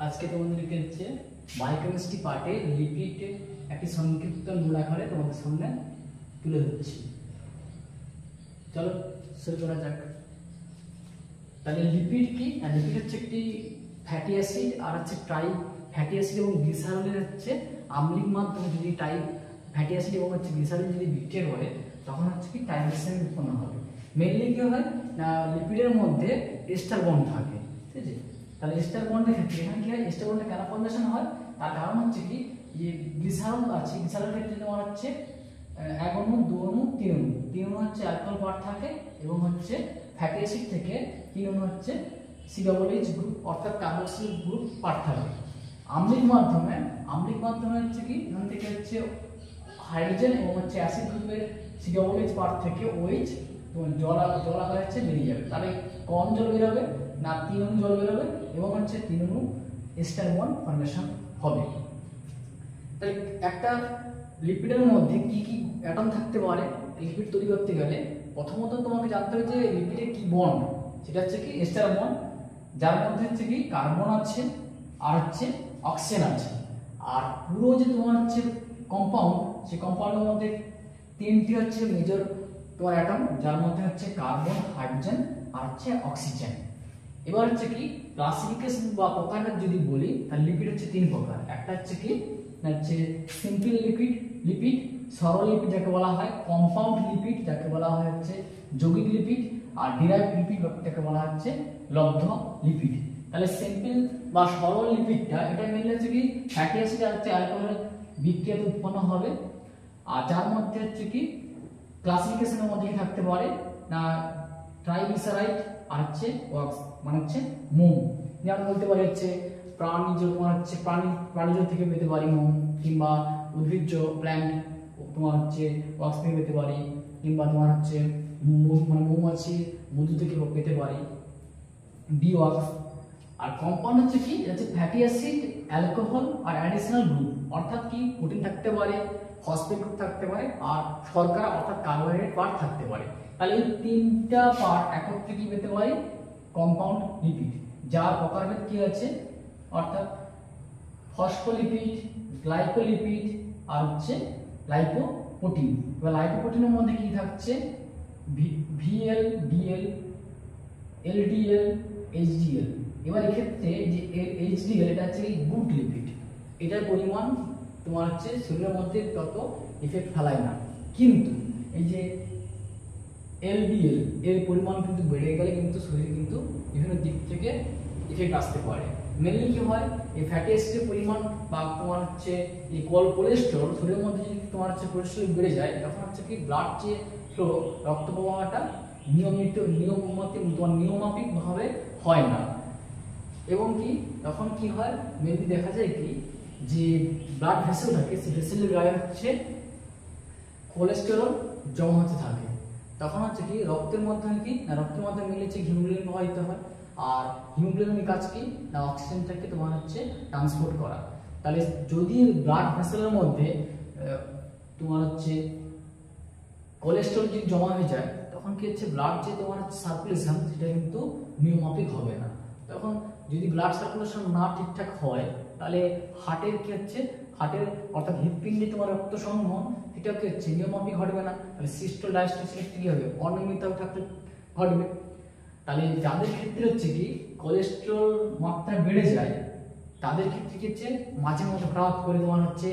আজকে তোমাদেরকে হচ্ছে বায়োকেমিস্ট্রি পার্টে লিপিড একটি সংক্ষিপ্ত মূল আকারে তোমাদের সামনে তুলে ধরছি। চলো শুরু করা যাক। তাহলে লিপিড কি? লিপিড হচ্ছে একটি ফ্যাটি অ্যাসিড আর হচ্ছে ট্রাই ফ্যাটি অ্যাসিড এবং গ্লিসারলের হচ্ছে আম্লিক মাধ্যমে যদি ফ্যাটি অ্যাসিড এবং হচ্ছে গ্লিসারল যদি বিক্রিয়া করে তখন হচ্ছে কি ট্রাইগ্লিসারাইড উৎপন্ন হবে। মেইনলি কি হয় না, লিপিডের মধ্যে এস্টার বন্ড থাকে, ঠিক আছে? তাহলে এস্টার বন্ডের ক্ষেত্রে এখানে কি হয়, এস্টার বন্ডে কেন ফর্মেশন হয় তার কারণ হচ্ছে কি, যে গ্লিসারল আছে, গ্লিসারলের ক্ষেত্রে তোমার হচ্ছে 1 অণু 2 অণু 3 অণু 3 অণু হচ্ছে অ্যালকোহল পার্ট থাকে এবং হচ্ছে ফ্যাটি অ্যাসিড থেকে 3 অণু হচ্ছে COOH গ্রুপ অর্থাৎ কার্বক্সিল গ্রুপ পার্ট থাকে। আম্লিক মাধ্যমে হচ্ছে কি, এখান থেকে হচ্ছে হাইড্রোজেন এবং হচ্ছে অ্যাসিড গ্রুপের COOH পার্ট থেকে OH জল আকারে হচ্ছে বেরিয়ে যাবে। তাহলে কম জল বেরোবে না, 3 অণু জল বেরোবে এবং হচ্ছে 3 অণু এস্টার বন্ড ফর্মেশন হবে। তাহলে একটা লিপিডের মধ্যে কি কি অ্যাটম থাকতে পারে লিপিড তৈরি করতে গেলে? প্রথমত তোমাকে জানতে হবে যে লিপিডের কি বন্ড, সেটা হচ্ছে কি এস্টার বন্ড, যার মধ্যে হচ্ছে কি কার্বন আছে আর হচ্ছে অক্সিজেন আছে। আর পুরো যে তোমার হচ্ছে কম্পাউন্ড, সেই কম্পাউন্ডের মধ্যে 3টি হচ্ছে মেজর তোমার অ্যাটম, যার মধ্যে হচ্ছে কার্বন, হাইড্রোজেন আর হচ্ছে অক্সিজেন। এবার হচ্ছে কি ক্লাসিফিকেশন বা প্রকারভেদ যদি বলি, তাহলে লিপিড হচ্ছে 3 প্রকার। একটা হচ্ছে কি হচ্ছে সিম্পল লিপিড, সরল লিপিড যাকে বলা হয়, কম্পাউন্ড লিপিড যাকে বলা হয় হচ্ছে যৌগিক লিপিড, আর ডিরাইভড লিপিড যাকে বলা হচ্ছে লব্ধ লিপিড। তাহলে সিম্পল বা সরল লিপিডটা এটা মেনলি হচ্ছে কি ফ্যাটি অ্যাসিড আর হচ্ছে অ্যালকোহলের বিক্রিয়াতে উৎপন্ন হবে, আর যার মধ্যে হচ্ছে কি ক্লাসিফিকেশনের মধ্যে থাকতে পারে না ট্রাইগ্লিসারাইড আর হচ্ছে ওয়াক্স মানে হচ্ছে মোম। যেমন বলতে পারি হচ্ছে প্রাণীজ, তোমার হচ্ছে প্রাণীজ থেকে পেতে পারি মোম, কিংবা উদ্ভিজ্জ প্ল্যান্ট তোমার হচ্ছে ওয়াক্স থেকে পেতে পারি, কিংবা তোমার হচ্ছে মানে মৌমাছি মধু থেকে পেতে পারি বি ওয়াক্স। আর কম্পাউন্ড হচ্ছে কি, এটা হচ্ছে ফ্যাটি অ্যাসিড, অ্যালকোহল আর অ্যাডিশনাল গ্রুপ, অর্থাৎ কি প্রোটিন থাকতে পারে, ফসফেট গ্রুপ থাকতে পারে আর শর্করা অর্থাৎ কার্বোহাইড্রেট পার্ট থাকতে পারে। তাহলে এই 3টা পার্ট একত্রে কি পেতে পারি কম্পাউন্ড লিপিড, যার প্রকারভেদ কি আছে অর্থাৎ ফসফোলিপিড, গ্লাইকোলিপিড আর হচ্ছে লাইপোপ্রোটিন। এবার লাইপোপ্রোটিনের মধ্যে কি থাকছে VL, DL, LDL, HDL। এবার এক্ষেত্রে যে HDL এটা হচ্ছে গুড লিপিড, এটার পরিমাণ তোমার হচ্ছে শরীরের মধ্যে তত এফেক্ট ফেলায় না, কিন্তু এই যে LDL এর পরিমাণ কিন্তু বেড়ে গেলে কিন্তু শরীরে কিন্তু বিভিন্ন দিক থেকে এফেক্ট আসতে পারে। মেনলি কি হয়, এই ফ্যাটি অ্যাসিডের পরিমাণ বা তোমার হচ্ছে এই কোলেস্টেরল শরীরের মধ্যে যদি তোমার হচ্ছে কোলেস্টেরল বেড়ে যায়, তখন হচ্ছে কি ব্লাড যে ফ্লো, রক্ত প্রবাহটা নিয়মাফিক ভাবে হয় না, এবং কি তখন কি হয় মেনলি দেখা যায় কি যে ব্লাড ভেসেল থাকে, সেই ভেসেলের গায়ে হচ্ছে কোলেস্টেরল জমা হতে থাকে। তখন হচ্ছে কি রক্তের মাধ্যমে মিলে হচ্ছে হিমোগ্লোবিন প্রবাহিত হয়, আর হিমোগ্লোবিনের কাজ কি না অক্সিজেনটাকে তোমার হচ্ছে ট্রান্সপোর্ট করা। তাহলে যদি ব্লাড ভেসেলের মধ্যে তোমার হচ্ছে কোলেস্টেরল যদি জমা হয়ে যায়, তখন কি হচ্ছে ব্লাড যে তোমার হচ্ছে সার্কুলেশন সেটা কিন্তু নিয়মাফিক হবে না। তখন যদি ব্লাড সার্কুলেশন না ঠিকঠাক হয়, তাহলে হার্টের কি হচ্ছে হার্টের অর্থাৎ হৃৎপিণ্ডে তোমার রক্ত সংবহন এটা কি হচ্ছে নিয়মাফিক ঘটবে না। তাহলে সিস্টোল ডায়াস্টোল কি হবে, অনিয়মিত ঘটবে। তাহলে যাদের ক্ষেত্রে হচ্ছে কি কোলেস্টেরল মাত্রা বেড়ে যায়, তাদের ক্ষেত্রে কি হচ্ছে মাঝে মাঝে হঠাৎ করে তোমার হচ্ছে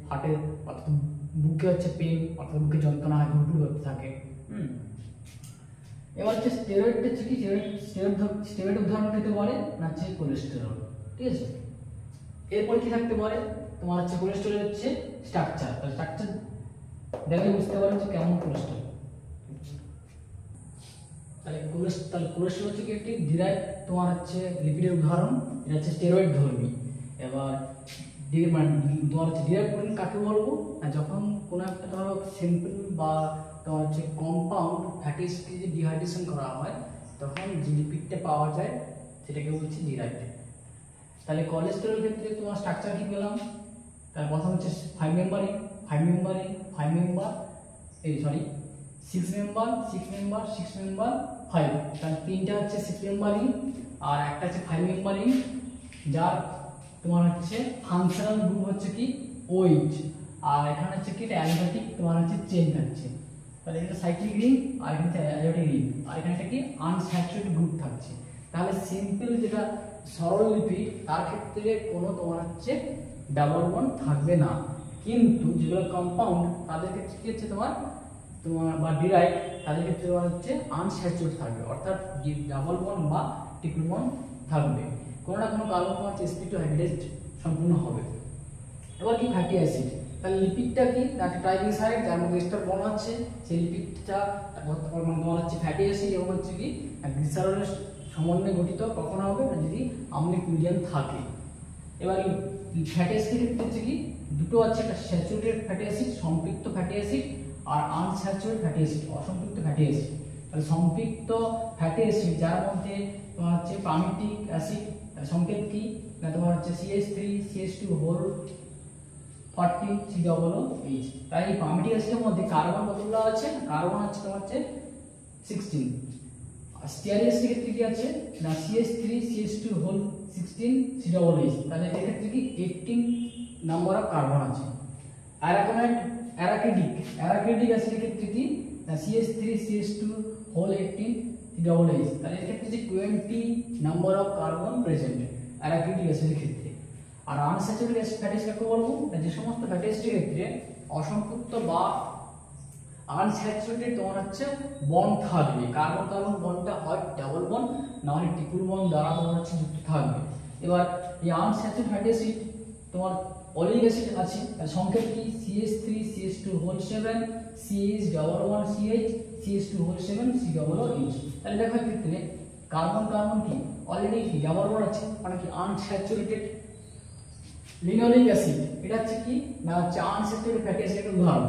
হার্টের অর্থাৎ বুকে হচ্ছে পেন অর্থাৎ বুকে যন্ত্রণা হয়, হুড়হুড় করতে থাকে। এবার হচ্ছে স্টেরয়েড হচ্ছে কি স্টেরয়েড উদাহরণ দিতে পারে না হচ্ছে কোলেস্টেরল, ঠিক আছে? এরপর কি থাকতে পারে তোমার হচ্ছে কোলেস্টেরল হচ্ছে স্ট্রাকচার। তাহলে স্ট্রাকচার দেখলে বুঝতে পারবে যে কেমন কোলেস্টেরল। তাহলে কোলেস্টেরল হচ্ছে কি একটি ডিরাইভ তোমার হচ্ছে লিপিডের উদাহরণ, এটা হচ্ছে স্টেরয়েড ধর্মী। এবার তোমার হচ্ছে ডিরাইভ প্রোটিন কাকে বলবো না, যখন কোনো একটা ধরো সিম্পল বা তোমার হচ্ছে কম্পাউন্ড ফ্যাটি অ্যাসিড ডিহাইড্রেশন করা হয়, তখন যে লিপিডটা পাওয়া যায় সেটাকে বলছি ডিরাইভ। তাহলে কোলেস্টেরল ক্ষেত্রে তোমার স্ট্রাকচার কি পেলাম, তার প্রথম হচ্ছে 5 মেম্বার 6 মেম্বার 6 মেম্বার 5, তাহলে তিনটা হচ্ছে 6 মেম্বার রিং আর একটা হচ্ছে 5 মেম্বার রিং, যার তোমার হচ্ছে ফাংশনাল গ্রুপ হচ্ছে কি OH, আর এখানে হচ্ছে কি অ্যালবাটিক তোমার হচ্ছে চেন থাকছে। তাহলে এটা সাইক্লিক রিং আর এখানে অ্যালবাটিক রিং, আর এখানে কি আনস্যাচুরেটেড গ্রুপ থাকছে। তাহলে সিম্পল যেটা সরল লিপিড তার ক্ষেত্রে কোনো তোমার হচ্ছে ডাবল বন্ড থাকবে না, কিন্তু যেগুলো কম্পাউন্ড তাদের ক্ষেত্রে কি হচ্ছে তোমার বা ডিরাইভ তাদের ক্ষেত্রে তোমার হচ্ছে আনস্যাচুরেটেড থাকবে, অর্থাৎ ডাবল বন্ড বা ট্রিপল বন্ড থাকবে, কোনো না কোনো কারণে তোমার sp2 হাইব্রিড সম্পূর্ণ হবে। এবার কি ফ্যাটি অ্যাসিড, তাহলে লিপিডটা কি একটা ট্রাইগ্লিসারাইড যার মধ্যে এস্টার বন্ড আছে, সেই লিপিডটা তোমার হচ্ছে ফ্যাটি অ্যাসিড এবং হচ্ছে কি গ্লিসারলের সমন্বয়ে গঠিত কখন হবে না যদি আম্লিক মিডিয়াম থাকে। এবার ফ্যাটি অ্যাসিডের ক্ষেত্রে হচ্ছে কি দুটো আছে, একটা স্যাচুরেটেড ফ্যাটি অ্যাসিড সম্পৃক্ত ফ্যাটি অ্যাসিড আর আনস্যাচুরেটেড ফ্যাটি অ্যাসিড অসম্পৃক্ত ফ্যাটি অ্যাসিড। তাহলে সম্পৃক্ত ফ্যাটি অ্যাসিড যার মধ্যে তোমার হচ্ছে পামিটিক অ্যাসিড, সংকেত কি না তোমার হচ্ছে CH3 CH2 হোল 40 COOH। তাই এই পামিটিক অ্যাসিডের মধ্যে কার্বন কতগুলো আছে, কার্বন আছে তোমার হচ্ছে 16, আর স্টিয়ারিক অ্যাসিডের ক্ষেত্রে কি আছে না CH3 CH2 হোল 16 COOH। তাহলে এর ক্ষেত্রে কি 18 নাম্বার অফ কার্বন আছে। অ্যারাকিডিক অ্যাসিডের ক্ষেত্রে কি না CH3 CH2 হোল 18 COOH। তাহলে এর ক্ষেত্রে যে 20 নাম্বার অফ কার্বন প্রেজেন্ট অ্যারাকিডিক অ্যাসিডের ক্ষেত্রে। আর আনস্যাচুরেটেড ফ্যাটি অ্যাসিড কাকে বলবো, যে সমস্ত ফ্যাটি অ্যাসিডের ক্ষেত্রে অসম্পৃক্ত বা আনস্যাচুরেটেড তোমার হচ্ছে বন্ড থাকবে, কার্বন কার্বন বন্ডটা হয় ডাবল বন্ড না হলে ট্রিপল বন্ড দ্বারা তোমার হচ্ছে যুক্ত থাকবে। এবার এই আনস্যাচুরেটেড ফ্যাটি অ্যাসিড তোমার অলিক অ্যাসিড আছে, তার সংকেত কি CH3 CH2 whole 7 CH11CH CH2 whole 7 COOH। তাহলে দেখো ক্ষেত্রে কার্বন কার্বন কি অলরেডি কি ডাবল বন্ড আছে, মানে কি আনস্যাচুরেটেড। লিনোলিক অ্যাসিড এটা হচ্ছে কি না হচ্ছে আনস্যাচুরেটেড ফ্যাটি অ্যাসিডের উদাহরণ।